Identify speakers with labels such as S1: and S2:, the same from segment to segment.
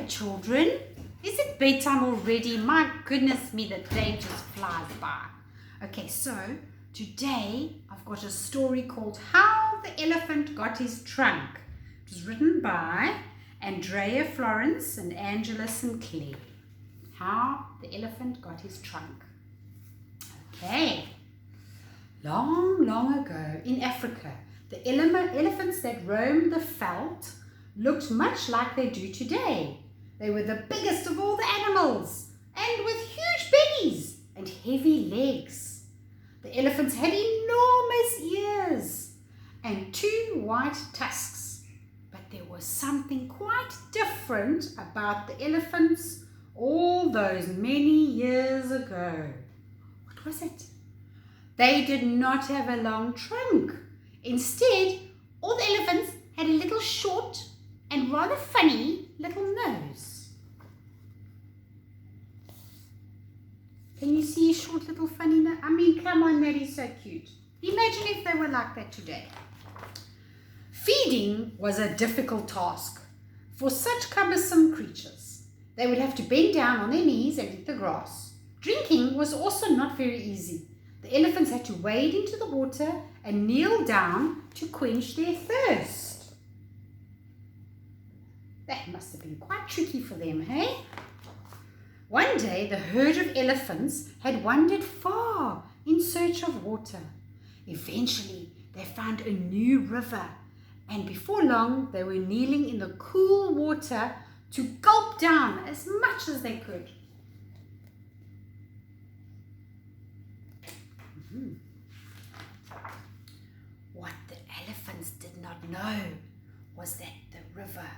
S1: Hello, children. Is it bedtime already? My goodness me, the day just flies by. Okay, so today I've got a story called How the Elephant Got His Trunk. It was written by Andrea Florence and Angela Sinclair. How the Elephant Got His Trunk. Okay. Long, long ago in Africa, the elephants that roamed the veldt looked much like they do today. They were the biggest of all the animals and with huge bellies and heavy legs. The elephants had enormous ears and two white tusks. But there was something quite different about the elephants all those many years ago. What was it? They did not have a long trunk. Instead, all the elephants had a little short and rather funny little nose. Can you see a short little funny nose? I mean, come on, that is so cute. Imagine if they were like that today. Feeding was a difficult task for such cumbersome creatures. They would have to bend down on their knees and eat the grass. Drinking was also not very easy. The elephants had to wade into the water and kneel down to quench their thirst. That must have been quite tricky for them, hey? One day, the herd of elephants had wandered far in search of water. Eventually, they found a new river, and before long, they were kneeling in the cool water to gulp down as much as they could. What the elephants did not know was that the river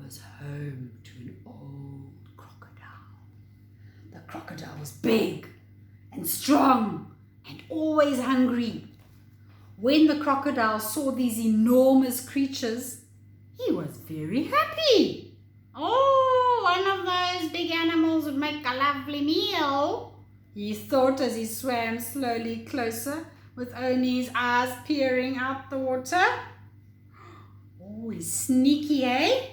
S1: was home to an old crocodile. The crocodile was big and strong and always hungry. When the crocodile saw these enormous creatures, he was very happy. Oh, one of those big animals would make a lovely meal, he thought as he swam slowly closer with only his eyes peering out the water. Oh, he's sneaky, eh?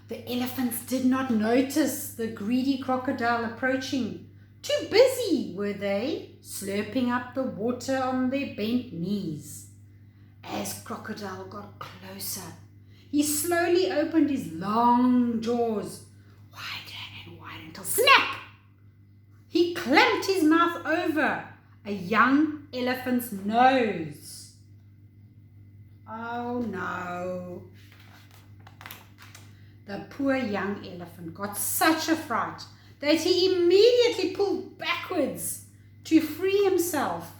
S1: The elephants did not notice the greedy crocodile approaching. Too busy were they, slurping up the water on their bent knees. As crocodile got closer, he slowly opened his long jaws, wider and wider, until snap! He clamped his mouth over a young elephant's nose. Oh no! The poor young elephant got such a fright that he immediately pulled backwards to free himself.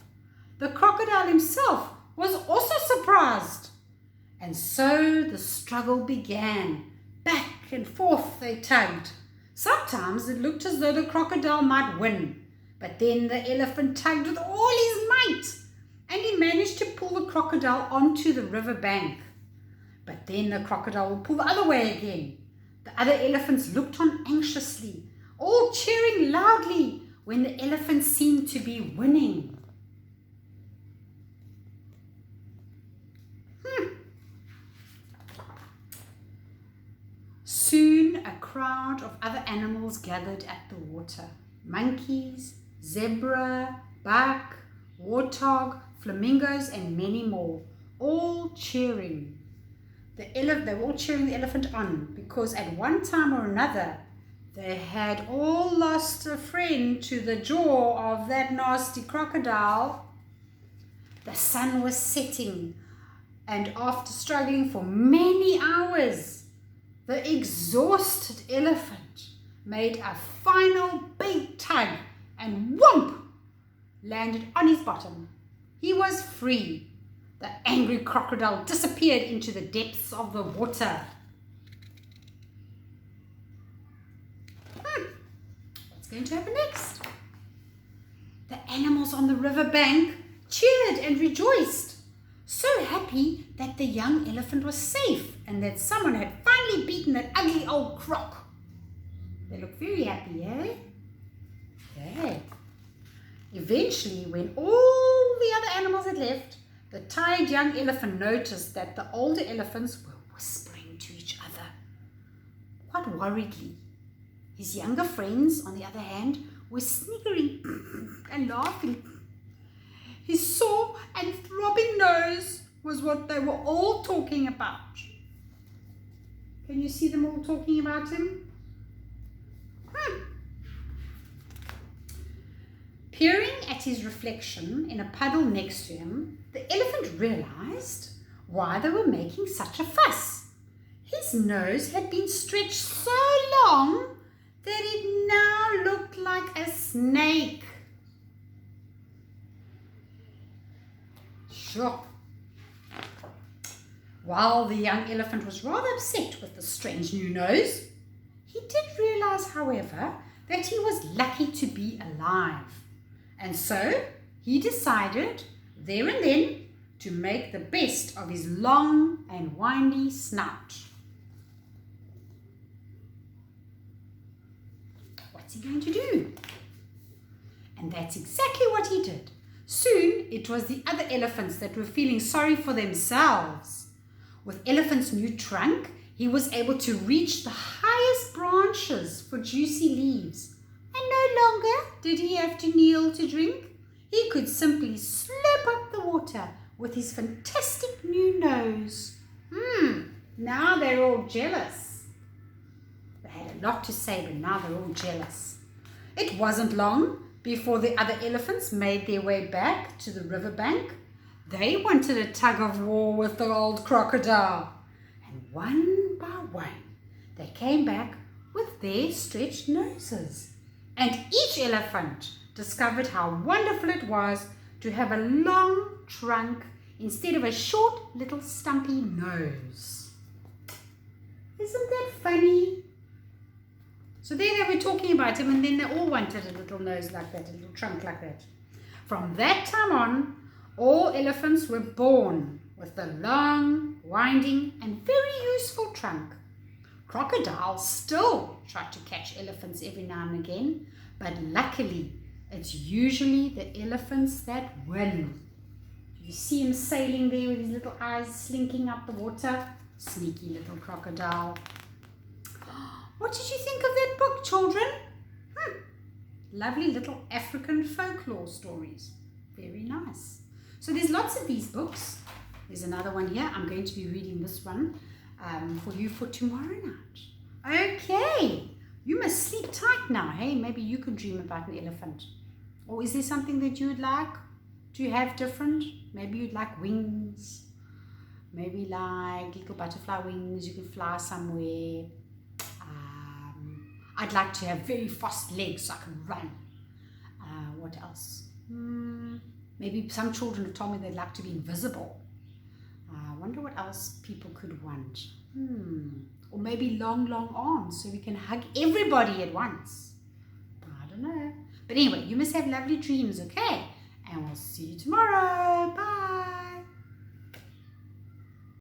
S1: The crocodile himself was also surprised. And so the struggle began. Back and forth they tugged. Sometimes it looked as though the crocodile might win, but then the elephant tugged with all his might, and he managed to pull the crocodile onto the river bank. But then the crocodile would pull the other way again. The other elephants looked on anxiously, all cheering loudly when the elephant seemed to be winning. Soon a crowd of other animals gathered at the water. Monkeys, zebra, buck, warthog, flamingos and many more, all cheering. They were all cheering the elephant on because at one time or another they had all lost a friend to the jaw of that nasty crocodile. The sun was setting, and after struggling for many hours, the exhausted elephant made a final big tug and whoomp, landed on his bottom. He was free. The angry crocodile disappeared into the depths of the water. What's going to happen next? The animals on the river bank cheered and rejoiced, so happy that the young elephant was safe and that someone had finally beaten that ugly old croc. They looked very happy, eh? Okay. Eventually, when all the other animals had left, the tired young elephant noticed that the older elephants were whispering to each other. What up worriedly. His younger friends, on the other hand, were sniggering and laughing. His sore and throbbing nose was what they were all talking about. Can you see them all talking about him? Peering at his reflection in a puddle next to him, the elephant realized why they were making such a fuss. His nose had been stretched so long that it now looked like a snake. Sure. While the young elephant was rather upset with the strange new nose, he did realize, however, that he was lucky to be alive. And so he decided there and then to make the best of his long and windy snout. What's he going to do? And that's exactly what he did. Soon it was the other elephants that were feeling sorry for themselves. With Elephant's new trunk, he was able to reach the highest branches for juicy leaves. And no longer did he have to kneel to drink. He could simply slurp up the water with his fantastic new nose. Now they're all jealous. They had a lot to say, but now they're all jealous. It wasn't long before the other elephants made their way back to the riverbank. They wanted a tug of war with the old crocodile. And one by one, they came back with their stretched noses. And each elephant discovered how wonderful it was to have a long trunk instead of a short little stumpy nose. Isn't that funny? So there they were talking about him, and then they all wanted a little nose like that, a little trunk like that. From that time on, all elephants were born with a long, winding, and very useful trunk. Crocodiles still try to catch elephants every now and again, but luckily it's usually the elephants that win. You see him sailing there with his little eyes slinking up the water. Sneaky little crocodile. What did you think of that book, children? Lovely little African folklore stories. Very nice. So there's lots of these books. There's another one here. I'm going to be reading this one for you for tomorrow night. Okay. You must sleep tight now, hey? Maybe you could dream about an elephant. Or is there something that you would like to have different? Maybe you'd like wings. Maybe like little butterfly wings. You can fly somewhere. I'd like to have very fast legs so I can run. What else? Maybe some children have told me they'd like to be invisible. I wonder what else people could want. Or maybe long, long arms so we can hug everybody at once. I don't know. But anyway, you must have lovely dreams, okay? And we'll see you tomorrow. Bye.